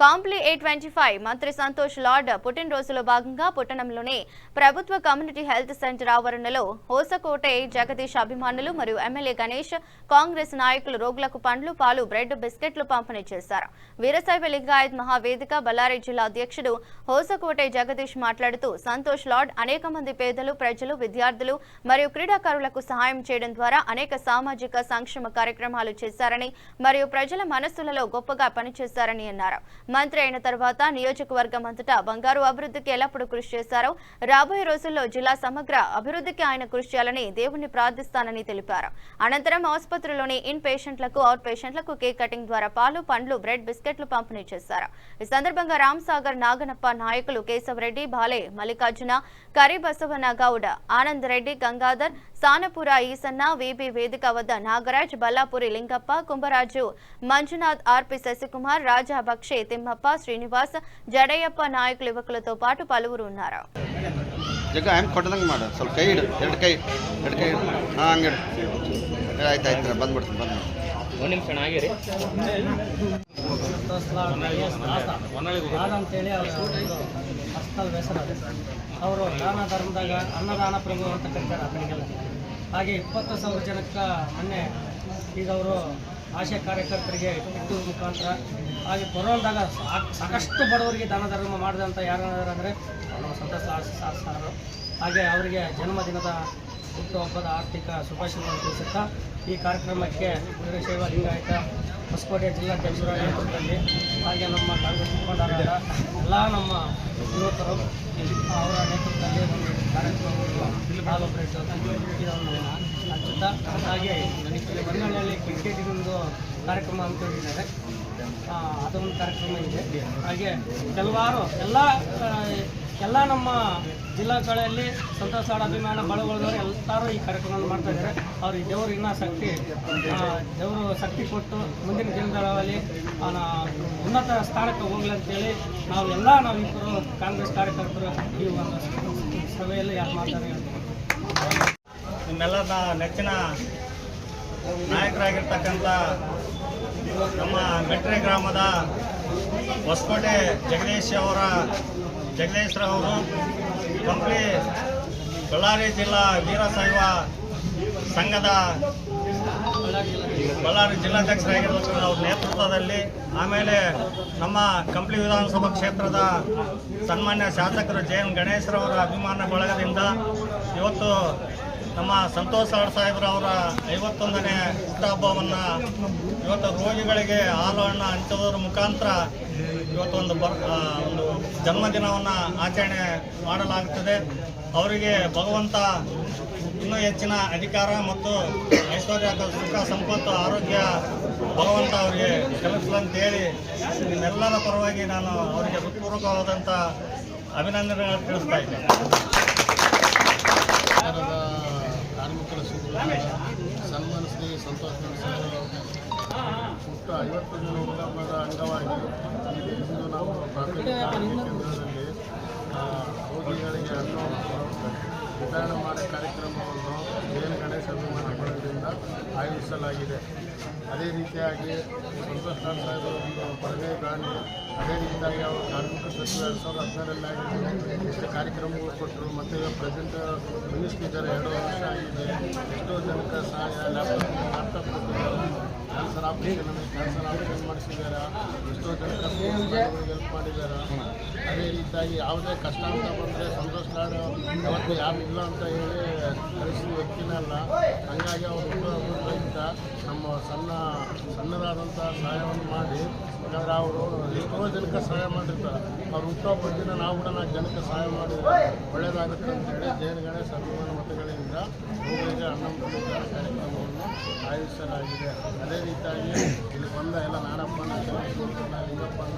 Comply A25 మంత్రి Santosh lord పుట్టినరోజులో భాగంగా పట్టణంలోని ప్రభుత్వ కమ్యూనిటీ హెల్త్ సెంటర్ ఆవరణలో హోసకోటే జగదీష్ అభిమానులు మరియు ఎమ్మెల్యే గణేష్ కాంగ్రెస్ నాయకులు రోగులకు పండ్లు పాలు బ్రెడ్ బిస్కెట్లు పంపిణీ చేశారు. వీరశైవ లింగాయత్ మహావేదిక బళ్ళారి జిల్లా అధ్యక్షుడు హోసకోటే జగదీష్ మాట్లాడుతూ సంతోష్ లార్డ్ అనేక మంది పేదలు ప్రజలు విద్యార్థులు మరియు క్రీడాకారులకు సహాయం చేయడం ద్వారా అనేక సామాజిక సంక్షేమ కార్యక్రమాలు చేశారని మరియు ప్రజల మనస్సులలో గొప్పగా పనిచేశారని అన్నారు. మంత్రి అయిన తర్వాత నియోజకవర్గం అంతటా బంగారు అభివృద్ధికి ఎల్లప్పుడూ కృషి చేశారు. రాబోయే రోజుల్లో జిల్లా సమగ్ర అభివృద్ధికి ఆయన కృషి చేయాలని దేవుణ్ణి ప్రార్థిస్తానని తెలిపారు. అనంతరం ఆసుపత్రిలోని ఇన్ పేషెంట్లకు అవుట్ పేషెంట్లకు కేక్ కటింగ్ ద్వారా పాలు పండ్లు బ్రెడ్ బిస్కెట్లు పంపిణీ చేశారు. ఈ సందర్భంగా రామ్సాగర్ నాగనప్ప నాయకులు కేశవరెడ్డి బాలే మల్లికార్జున కరి బసవన్న గౌడ ఆనంద్ రెడ్డి గంగాధర్ సానపుర ఈసన్న వీబీ వేదిక వద్ద నాగరాజ్ బల్లాపురి లింగప్ప కుంభరాజు మంజునాథ్ ఆర్పి శశికుమార్ రాజా బక్షే తిమ్మప్ప శ్రీనివాస్ జడయ్యప్ప నాయకులు యువకులతో పాటు పలువురు ఉన్నారు. ಅವರು ದಾನ ಧರ್ಮದಾಗ ಅನ್ನದಾನ ಪ್ರಭು ಅಂತ ಕರೀತಾರೆ ಅದನ್ನೆಲ್ಲ. ಹಾಗೆ 20,000 ಜನಕ್ಕೆ ಮೊನ್ನೆ ಈಗ ಅವರು ಆಶಾ ಕಾರ್ಯಕರ್ತರಿಗೆ ಇಟ್ಟು ಮುಖಾಂತರ ಹಾಗೆ ಕೊರೋನಾದಾಗ ಸಾಕಷ್ಟು ಬಡವರಿಗೆ ದಾನ ಧರ್ಮ ಮಾಡಿದಂಥ ಯಾರಂದರೆ ಸಂತೋಷ್ ಸಾರು. ಹಾಗೆ ಅವರಿಗೆ ಜನ್ಮದಿನದ ಹುಟ್ಟುಹಬ್ಬದ ಆರ್ಥಿಕ ಶುಭಾಶಯಗಳನ್ನು ತಿಳಿಸುತ್ತಾ ಈ ಕಾರ್ಯಕ್ರಮಕ್ಕೆ ವೀರಶೈವ ಲಿಂಗಾಯತ ಹೊಸಕೋಟೆ ಜಿಲ್ಲಾಧ್ಯಕ್ಷರ ನೇತೃತ್ವದಲ್ಲಿ ಹಾಗೆ ನಮ್ಮ ಕಾಂಗ್ರೆಸ್ ಮುಖಂಡರಾದ ಎಲ್ಲ ನಮ್ಮ ಯುವಕರು ಅವರ ನೇತೃತ್ವದಲ್ಲಿ ಒಂದು ಕಾರ್ಯಕ್ರಮವನ್ನು ಹಚ್ಚುತ್ತಾ ಹಾಗೆ ಮನೆಯಲ್ಲಿ ಕ್ರಿಕೆಟಿನೊಂದು ಕಾರ್ಯಕ್ರಮ ಹಮ್ಮಿಕೊಂಡಿದ್ದಾರೆ. ಅದೊಂದು ಕಾರ್ಯಕ್ರಮ ಇದೆ. ಹಾಗೆ ಕೆಲವಾರು ಎಲ್ಲ ನಮ್ಮ ಜಿಲ್ಲಾಗಳಲ್ಲಿ ಸಂತೋಷ್ ಲಾರ್ಡ್ ಅಭಿಮಾನ ಬಳಗದವರು ಎಲ್ಲರೂ ಈ ಕಾರ್ಯಕ್ರಮವನ್ನು ಮಾಡ್ತಾ ಇದ್ದಾರೆ. ಅವ್ರಿಗೆ ದೇವರು ಇನ್ನೂ ದೇವರು ಶಕ್ತಿ ಕೊಟ್ಟು ಮುಂದಿನ ದಿನಗಳಲ್ಲಿ ಉನ್ನತ ಸ್ಥಾನಕ್ಕೆ ಹೋಗಲಿ ಅಂತೇಳಿ ನಾವು ಇಬ್ಬರು ಕಾಂಗ್ರೆಸ್ ಕಾರ್ಯಕರ್ತರು ಈ ಒಂದು ಸಭೆಯಲ್ಲಿ ಯಾರು ಮಾಡ್ತಾರೆ. ನಿಮ್ಮೆಲ್ಲರ ನೆಚ್ಚಿನ ನಾಯಕರಾಗಿರ್ತಕ್ಕಂಥ ನಮ್ಮ ಮೆಟ್ರೆ ಗ್ರಾಮದ ಹೊಸಕೋಟೆ ಜಗದೀಶ್ರವರು ಕಂಪ್ಲಿ ಬಳ್ಳಾರಿ ಜಿಲ್ಲಾ ವೀರಶೈವ ಸಂಘದ ಬಳ್ಳಾರಿ ಜಿಲ್ಲಾಧ್ಯಕ್ಷರಾಗಿರುವ ಅವ್ರ ನೇತೃತ್ವದಲ್ಲಿ, ಆಮೇಲೆ ನಮ್ಮ ಕಂಪ್ಲಿ ವಿಧಾನಸಭಾ ಕ್ಷೇತ್ರದ ಸನ್ಮಾನ್ಯ ಶಾಸಕರು JN ಗಣೇಶ್ರವರ ಅಭಿಮಾನ ಬಳಗದಿಂದ ಇವತ್ತು ನಮ್ಮ ಸಂತೋಷ್ ಲಾರ್ಡ್ ಸಾಹೇಬ್ರವರ 51ನೇ ಹುಟ್ಟುಹಬ್ಬವನ್ನು ಇವತ್ತು ರೋಗಿಗಳಿಗೆ ಹಾಲು ಹಣ್ಣು ಹಂಚೋದ್ರ ಮುಖಾಂತರ ಇವತ್ತು ಒಂದು ಜನ್ಮದಿನವನ್ನು ಆಚರಣೆ ಮಾಡಲಾಗುತ್ತದೆ. ಅವರಿಗೆ ಭಗವಂತ ಇನ್ನೂ ಹೆಚ್ಚಿನ ಅಧಿಕಾರ ಮತ್ತು ಐಶ್ವರ್ಯ ಸುಖ ಸಂಪತ್ತು ಆರೋಗ್ಯ ಭಗವಂತ ಅವರಿಗೆ ಕಲಿಸಲಂತೇಳಿ ನಿಮ್ಮೆಲ್ಲರ ಪರವಾಗಿ ನಾನು ಅವರಿಗೆ ಹೃತ್ಪೂರ್ವಕವಾದಂಥ ಅಭಿನಂದನೆಗಳನ್ನು ತಿಳಿಸ್ತಾ ಇದ್ದೇನೆ. ಕಾರ್ಮಿಕರ ಸನ್ಮಾನ ಶ್ರೀ ಸಂತೋಷ್ ಹುಟ್ಟು 50ನೇ ಹುಟ್ಟುಹಬ್ಬದ ಅಂಗವಾಗಿ ಇಂದು ನಾವು ಪ್ರಾಥಮಿಕ ಕೇಂದ್ರದಲ್ಲಿ ರೋಗಿಗಳಿಗೆ ಅನ್ನ ವಿತರಣೆ ಮಾಡೋ ಕಾರ್ಯಕ್ರಮವನ್ನು JN ಗಣೇಶ್ ಅಭಿಮಾನ ಬಳಗದಿಂದ ಆಯೋಜಿಸಲಾಗಿದೆ. ಅದೇ ರೀತಿಯಾಗಿ ಸಂತೋಷ್ ಲಾರ್ಡ್ ಸಾಹೇಬ್ ಒಂದು ಪದವಿಗಳನ್ನು ಅದೇ ರೀತಿಯಾಗಿ ಅವರು ಕಾರ್ಮಿಕ ಸಚಿವ 2017 ಇಷ್ಟು ಕಾರ್ಯಕ್ರಮಗಳು ಕೊಟ್ಟರು. ಮತ್ತು ಪ್ರೆಸೆಂಟ್ ಮಿನಿಸ್ಟ್ರಿ ಇದ್ದಾರೆ, 2 ವರ್ಷ ಆಗಿದೆ. ಎಷ್ಟೋ ಜನಕ್ಕೆ ಸಹಾಯ ಲ್ಯಾಪ್ಟಾಪ್ ಕೊಟ್ಟಿದ್ದಾರೆ, ಕ್ಯಾನ್ಸರ್ ಆಪರೇಷನ್ ಮಾಡಿಸಿದ್ದಾರೆ, ಎಷ್ಟೋ ಜನಕ್ಕೆ ಹೆಲ್ಪ್ ಮಾಡಿದ್ದಾರೆ. ಅದೇ ರೀತಿಯಾಗಿ ಯಾವುದೇ ಕಷ್ಟ ಅಂತ ಬಂದರೆ ಸಂತೋಷ್ ಲಾರ್ಡ್ ಅವತ್ತು ಯಾರು ಇಲ್ಲ ಅಂತ ಹೇಳಿ ಕಳಿಸಿದ ವ್ಯಕ್ತಿನಲ್ಲ. ಹಾಗಾಗಿ ಅವರು ಹುಟ್ಟುಹಬ್ಬದಿಂದ ನಮ್ಮ ಸಣ್ಣದಾದಂಥ ಸಹಾಯವನ್ನು ಮಾಡಿ, ಯಾಕಂದರೆ ಅವರು ಎಷ್ಟೋ ಜನಕ್ಕೆ ಸಹಾಯ ಮಾಡಿರ್ತಾರೆ. ಅವ್ರು ಹುಟ್ಟುಹಬ್ಬದ ದಿನ ನಾವು ಕೂಡ 4 ಜನಕ್ಕೆ ಸಹಾಯ ಮಾಡಿದರೆ ಒಳ್ಳೆಯದಾಗುತ್ತೆ ಅಂತೇಳಿ JN ಗಣೇಶ್ ಅಭಿಮಾನ ಮತಗಳಿಂದ ರೋಗಿಗಳಿಗೆ ಅನ್ನ ಕಾರ್ಯಕ್ರಮವನ್ನು ಆಯೋಜಿಸಲಾಗಿದೆ. ಅದೇ ರೀತಿಯಾಗಿ ಇಲ್ಲಿ ಬಂದ ಎಲ್ಲ ನಾಡಪ್ಪನ ಲಿಂಗಪ್ಪನ